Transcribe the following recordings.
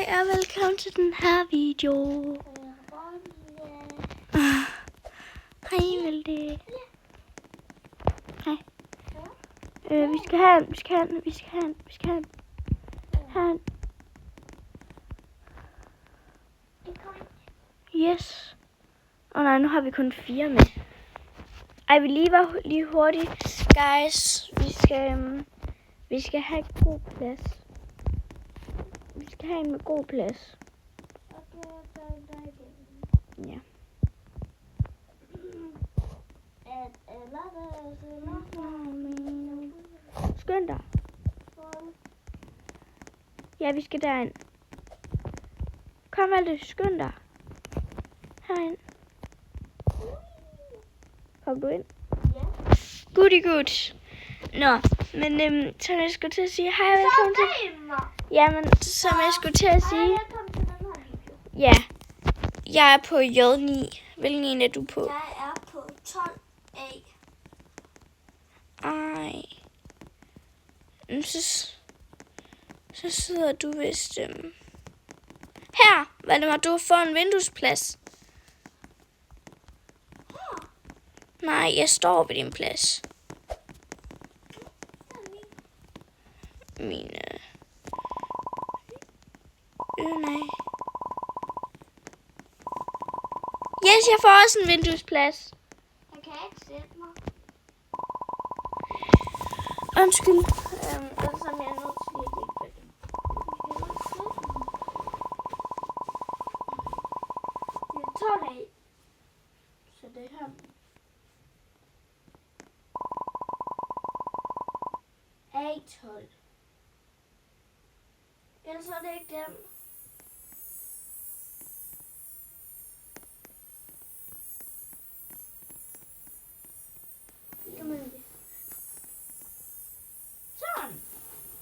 Hej og velkommen til den her video. Hej, vil det? Hej. Vi skal have en. Yes. Nej, nu har vi kun 4 med. Ej, vi lige hurtigt. Guys, vi skal have god plads. Vi skal have en med god plads. Ja. Skynd dig. Ja, vi skal derind. Kom, Malte, skynd dig. Herind. Kom du ind? Ja. Goody good. Nå, men som jeg skulle til at sige, hej, velkommen til. Jamen, som jeg skulle til at sige. Ja, jeg er på J9. Hvilken en er du på? Jeg er på 12A. Ej. Så sidder du vist her. Valdemar, du har fået en vinduesplads. Nej, jeg står ved din plads. Mine. Nej. Yes, jeg får også en vinduesplads. Jeg kan ikke sætte mig. Undskyld. Ellers er jeg nødt til at ligge på det. Det er 12A. Så det her. A12. Ellers er det ikke dem. Sådan.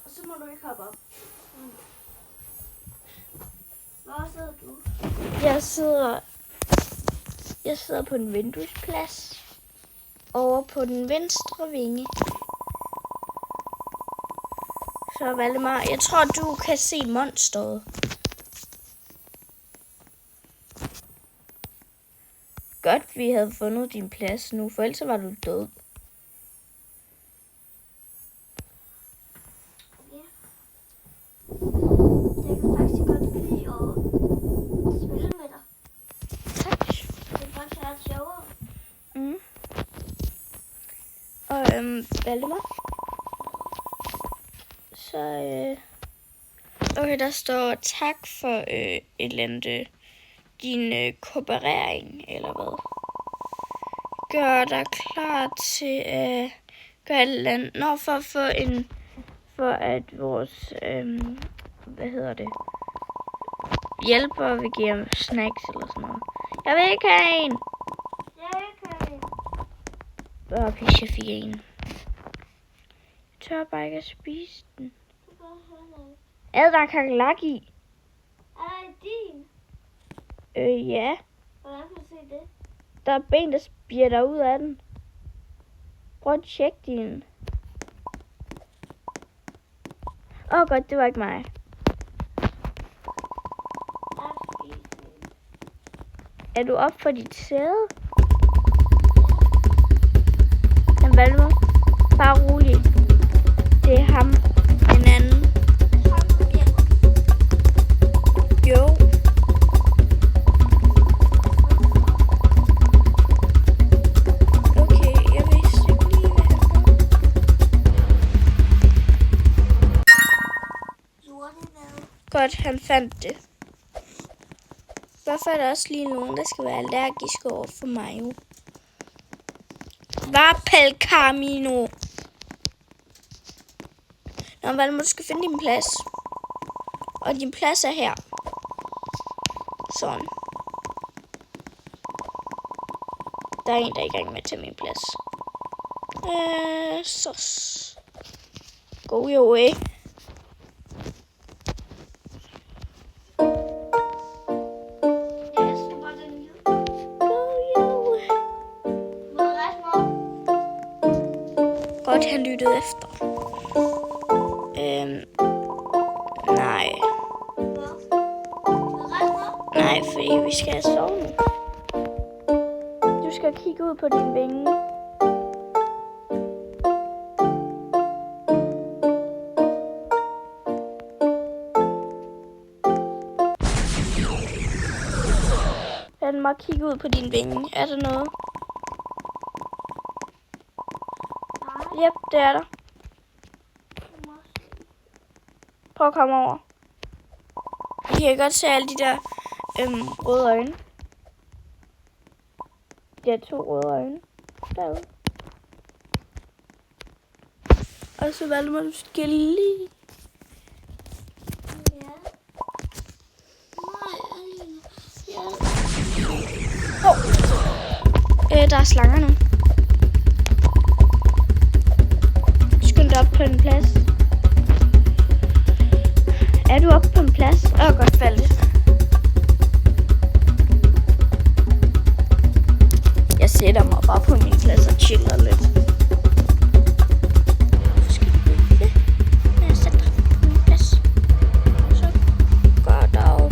Og så må du ikke hoppe op. Hvor sidder du? Jeg sidder på en vinduesplads. Over på den venstre vinge. Så Valdemar, jeg tror du kan se monsteret. Godt, vi havde fundet din plads nu, for ellers var du død. Ja. Jeg kan faktisk godt lide at spille med dig. Tak. Det er faktisk ret sjovere. Mm. Og Valdemar. Så okay, der står tak for et eller andet din kooperering, eller hvad? Gør dig klar til at gøre et eller andet. Nå, for at vores, hjælper vil give ham snacks eller sådan noget. Jeg vil ikke have en. Jeg kan. Hvis jeg fik en. Jeg tør bare ikke at spise den. Du kan have noget. Er der kakelak i? Er det din? Ja. Hvordan kan du se det? Der er ben, der spjætter ud af den. Prøv at tjekke din. Godt, det var ikke mig. Er du op for dit sæde? Men Valdemar, bare rolig. Det er ham, en anden. Jo. Okay, jeg vidste ikke lige, hvad han var. Godt, han fandt det. Hvorfor er der også lige nogen, der skal være allergiske over for mig, jo? Varpel Carmino. Nå, Valdemar, du skal finde din plads. Og din plads er her. Sådan. Der er en, der er i gang med at tage min plads. Så. Go your way. Godt, han lyttede efter. Nej. fordi vi skal sove nu. Du skal kigge ud på din vinge. Han må kigge ud på din vinge. Er der noget? Nej. Yep, det er der. Prøv at komme over. I kan godt se alle de der røde øjne. De er 2 røde øjne derude. Og så Valdemar, du skal lige... Ja. Nej, Der er slanger nu. Skynd dig op på en plads. Er du oppe på en plads? Godt faldet. Jeg sætter mig bare på min plads og chiller lidt. Jeg sætter dig på min plads. Så går der over.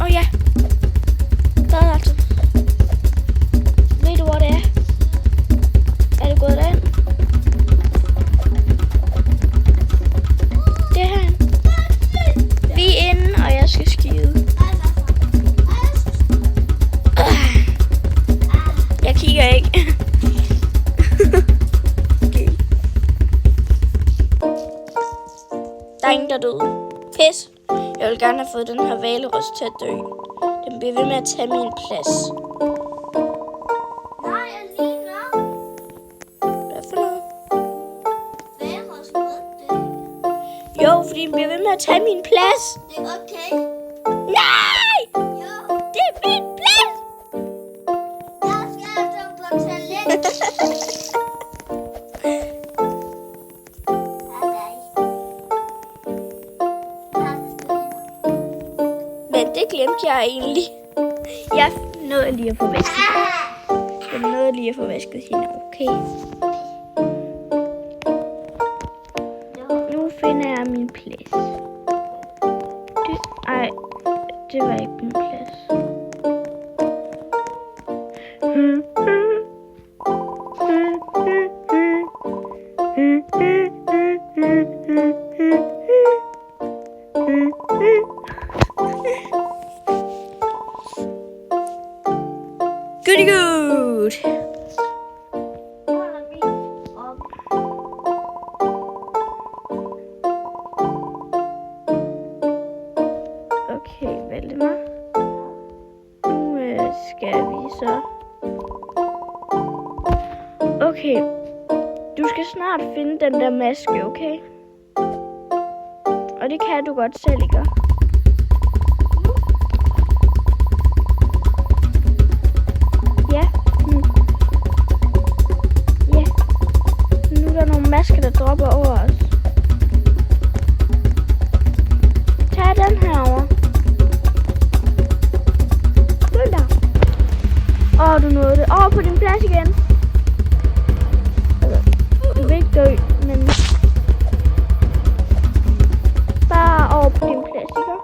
Ja. Badealtet. Ved du, hvor det er? Er du gået derind? Det er herinde. Vi er inde, og jeg skal skide. Jeg kigger ikke. Okay. Der er ingen, der døde. Pis. Jeg vil gerne have fået den her hvalros til at dø. Den bliver ved med at tage min plads. nej, Alina. Hvad for noget? Hvalros mod det. Jo, fordi den bliver ved med at tage min plads. Det er okay. Nej! Jo. Det er min plads! Jeg skal altså på toilet. Men det glemte jeg egentlig. Jeg nåede lige at få vasket. Jeg nåede lige at få vasket hende, okay? Nu finder jeg min plads. Det var ikke min plads. Goody good. Okay, Valdemar. Nu skal vi så... Okay. Du skal snart finde den der maske, okay? Og det kan du godt selv, ikke? Ja. Ja. Nu er der nogle masker, der dropper over os. Tag den herover. Følg dig. Du nåede det. Over på din plads igen. Du vil ikke dø, men... Bare over på din plads, ikke?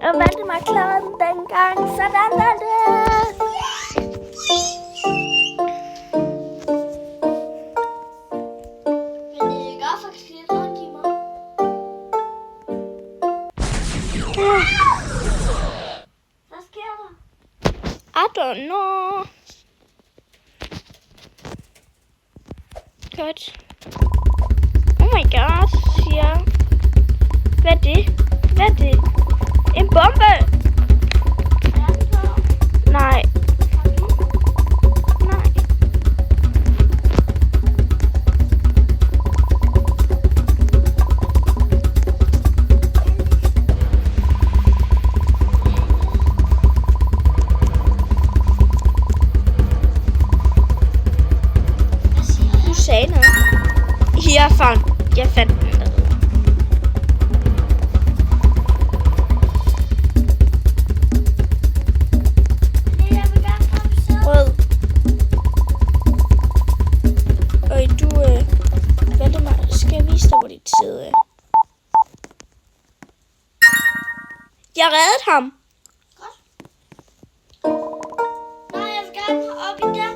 Og Valdemar klarede den dengang. Sådan var det. Men det gør faktisk lidt ondt i mig. Hvad sker der? I don't know. Godt. Oh my god, siger. Hvad er det? Hvad er det? En bombe! Nej. Nej. Du sagde noget. Jeg fandt den derude. Jeg reddede ham. Godt. Nej, jeg vil gerne op i den.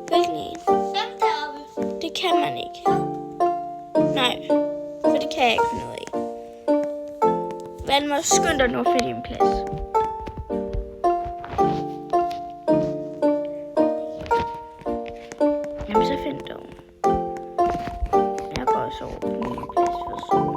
Hvilken en? Dem deroppe. Det kan man ikke. Nej, for det kan jeg ikke finde ud af. Valmar, skynd dig nu at finde en plads. Jamen, så find dog. Jeg går også over på min plads for så.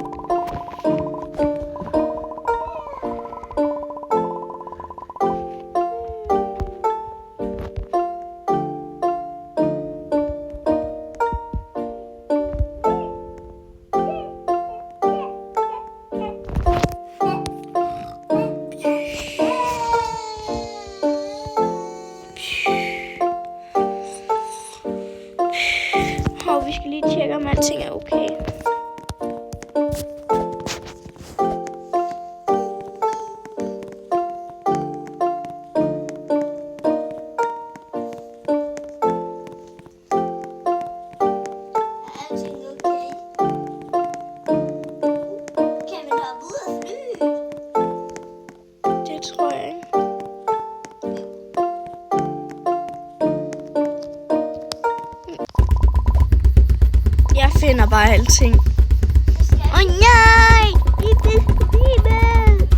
Vi skal lige tjekke, om alting er okay. Det tror jeg ikke. Jeg finder bare alting. Åh nej! I er fiskebibel!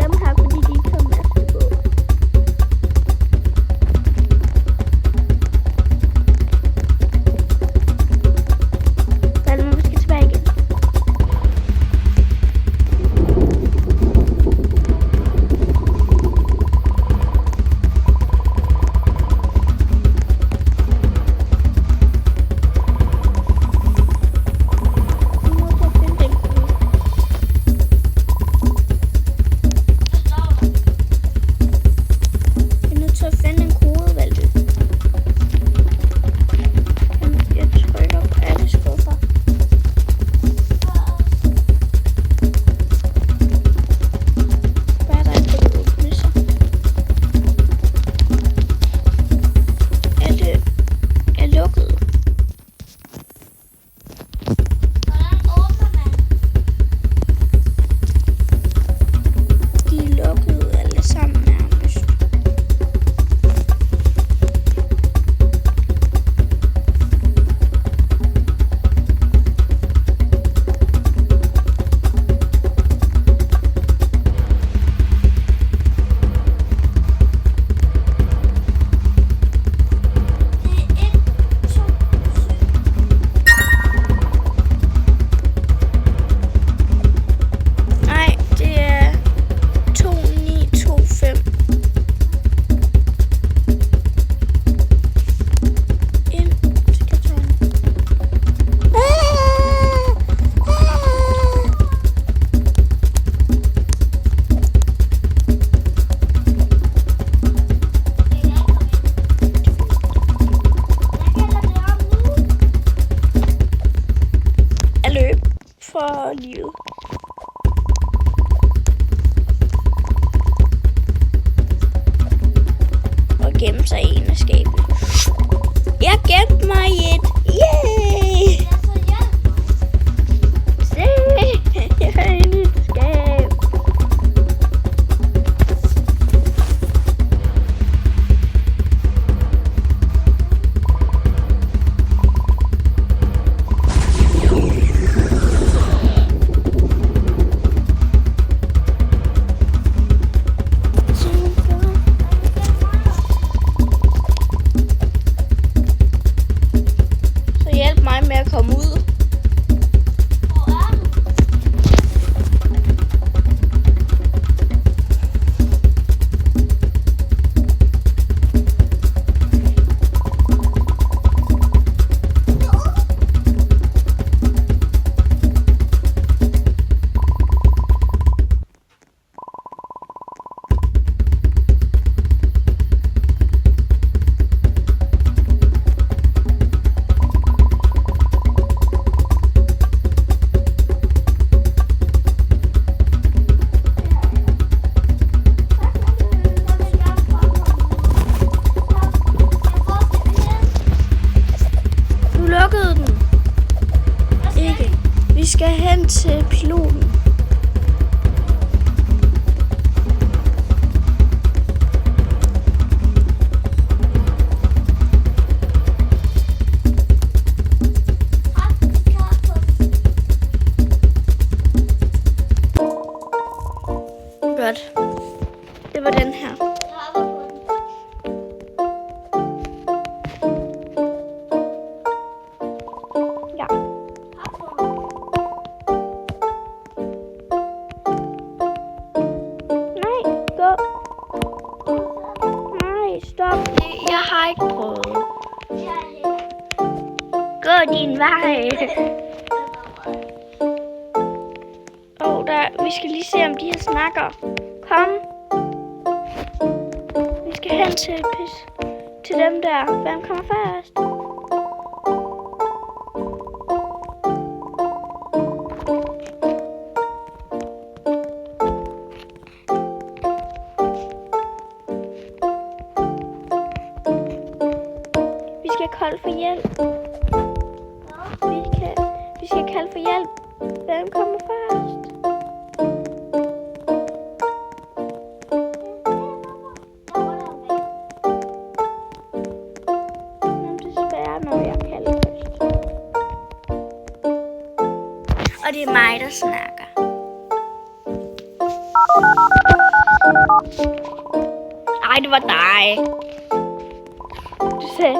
Dem her, fordi de ikke har maske på. Valmar, vi skal tilbage igen. Godt. Det var den her. Ja. Nej, gå. Nej, stop. Jeg har ikke prøvet. Gå din vej. Vi skal lige se, om de her snakker. Kom. Vi skal hen til dem der. Hvem kommer først? Vi skal kalde for hjælp. Vi skal kalde for hjælp. Hvem kommer først? Og det er mig, der snakker. Ej, det var dig. Du sagde,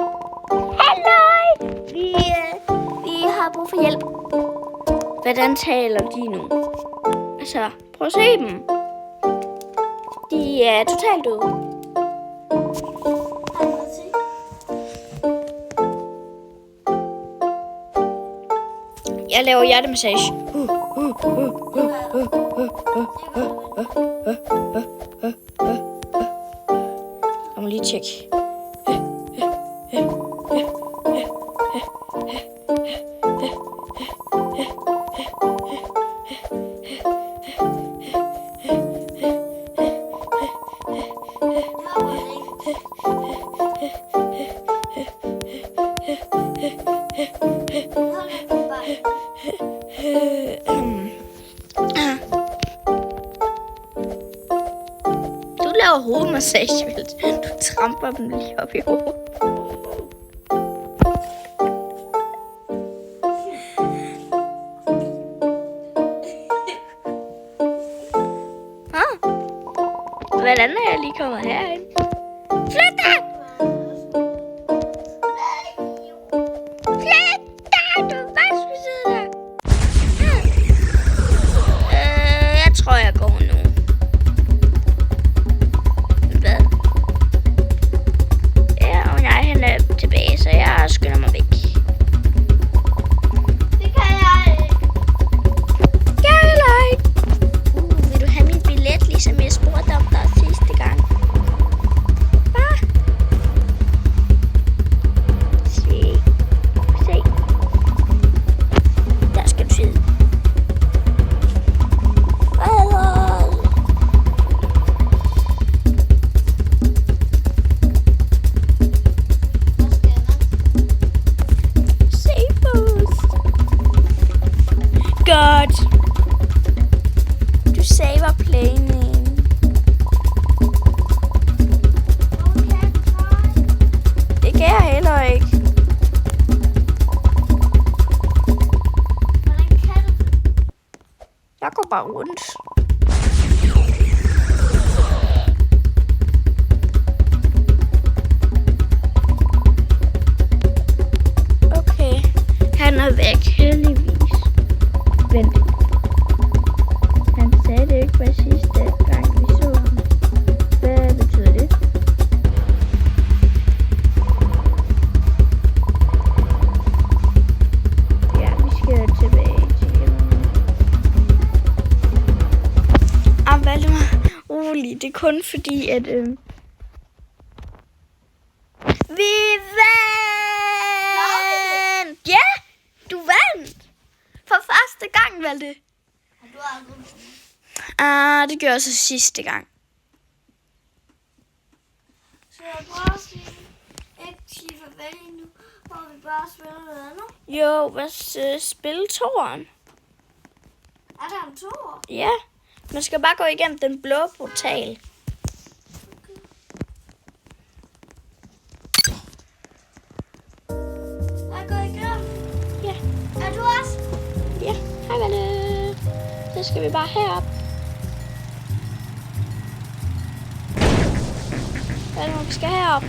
halløj! Vi har brug for hjælp. Hvordan taler de nu? Altså, prøv at se dem. De er totalt døde. Jeg laver hjertemassage. Jeg må lige tjekke. Du laver hovedmassage, vel? Du tramper dem lige op i hovedet. Hvordan er jeg lige kommet herind? Flyt dig! Flyt dig! Du bare skulle sidde der. Jeg tror, jeg går nu. Hvad? Ja, og nej, han er tilbage, så jeg skynder mig væk. Det kan jeg ikke. Jeg heller ikke. Vil du have min billet, ligesom jeg spurgte om dig sidste gang? Hvad? Se. Der skal du sidde. Godt. Du saver playning. Det kan jeg heller ikke. Jeg går bare rundt. Okay, han er væk heldigvis. Vent. Han sagde det ikke, hvad sidste gang vi så ham. Hvad betyder det? Ja, vi skal tilbage til hjemme. Valdemar, rolig. Det er kun fordi, at vi vandt! Ja, du vandt! For første gang, Valde. Du har aldrig Det gjorde jeg så sidste gang. Så jeg bare ikke sige farvel endnu, hvor vi bare spiller noget andet. Jo, hvad spille toren? Er der en toer? Ja, man skal bare gå igennem den blå portal. Jeg går igennem. Ja. Er du også? Ja, hej Valde. Så skal vi bare herop. Hvad er det, vi skal herop?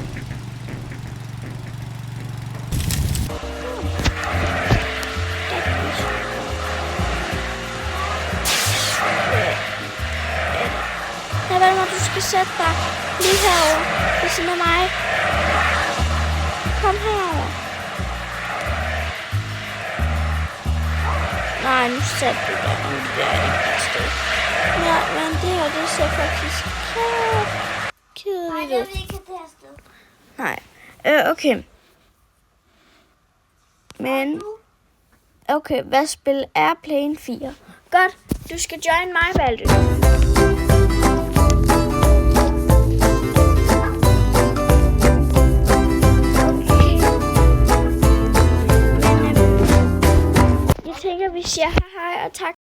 Ja, hvad er det, du skal sætte dig lige herovre ved siden af mig? Kom herover. Nej, nu satte du dig. Nu er det ikke et sted. Ja, men det her, det ser faktisk kedeligt ud. Nej, jeg vil ikke have det her sted. Nej. Okay. Men... Okay, hvad spil er Plane 4? Godt, du skal join mig, Valde.